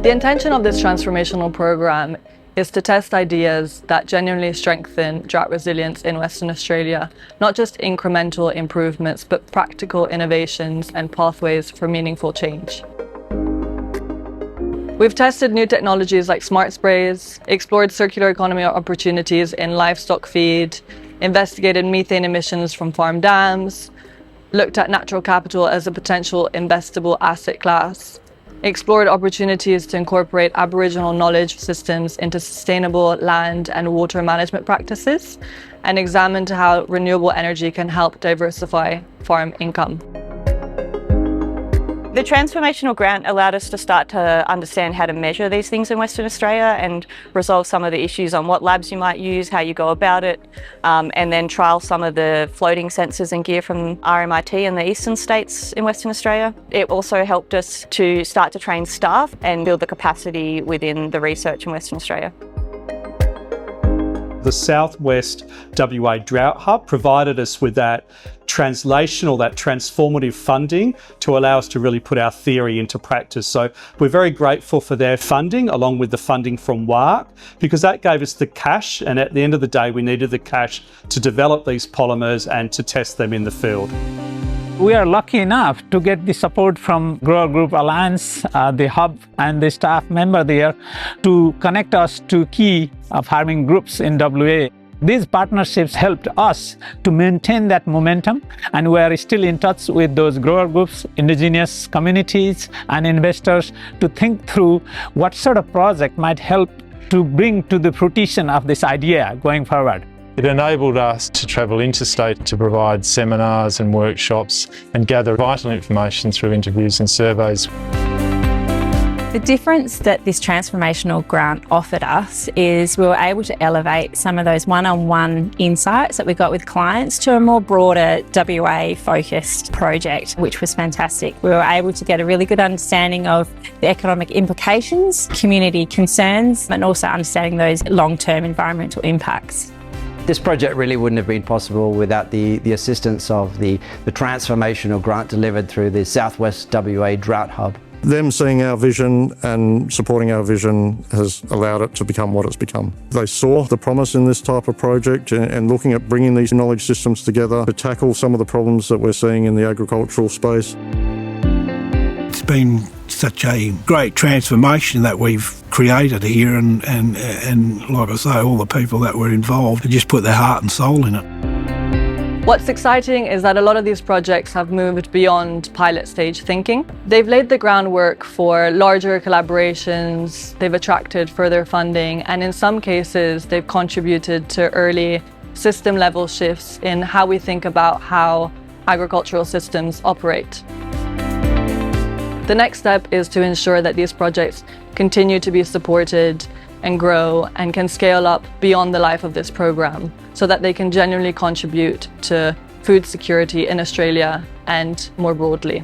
The intention of this transformational program is to test ideas that genuinely strengthen drought resilience in Western Australia, not just incremental improvements, but practical innovations and pathways for meaningful change. We've tested new technologies like smart sprays, explored circular economy opportunities in livestock feed, investigated methane emissions from farm dams, looked at natural capital as a potential investable asset class, explored opportunities to incorporate Aboriginal knowledge systems into sustainable land and water management practices, and examined how renewable energy can help diversify farm income. The Transformational grant allowed us to start to understand how to measure these things in Western Australia and resolve some of the issues on what labs you might use, how you go about it, and then trial some of the floating sensors and gear from RMIT in the eastern states in Western Australia. It also helped us to start to train staff and build the capacity within the research in Western Australia. The Southwest WA Drought Hub provided us with that translational, that transformative funding to allow us to really put our theory into practice. So we're very grateful for their funding, along with the funding from WARC, because that gave us the cash, and at the end of the day we needed the cash to develop these polymers and to test them in the field. We are lucky enough to get the support from Grower Group Alliance, the hub and the staff member there to connect us to key farming groups in WA. These partnerships helped us to maintain that momentum, and we are still in touch with those grower groups, indigenous communities and investors to think through what sort of project might help to bring to the fruition of this idea going forward. It enabled us to travel interstate to provide seminars and workshops and gather vital information through interviews and surveys. The difference that this transformational grant offered us is we were able to elevate some of those one-on-one insights that we got with clients to a more broader WA-focused project, which was fantastic. We were able to get a really good understanding of the economic implications, community concerns, and also understanding those long-term environmental impacts. This project really wouldn't have been possible without the assistance of the transformational grant delivered through the Southwest WA Drought Hub. Them seeing our vision and supporting our vision has allowed it to become what it's become. They saw the promise in this type of project and looking at bringing these knowledge systems together to tackle some of the problems that we're seeing in the agricultural space. It's been such a great transformation that we've created here, and like I say, all the people that were involved have just put their heart and soul in it. What's exciting is that a lot of these projects have moved beyond pilot stage thinking. They've laid the groundwork for larger collaborations, they've attracted further funding, and in some cases they've contributed to early system level shifts in how we think about how agricultural systems operate. The next step is to ensure that these projects continue to be supported and grow and can scale up beyond the life of this program so that they can genuinely contribute to food security in Australia and more broadly.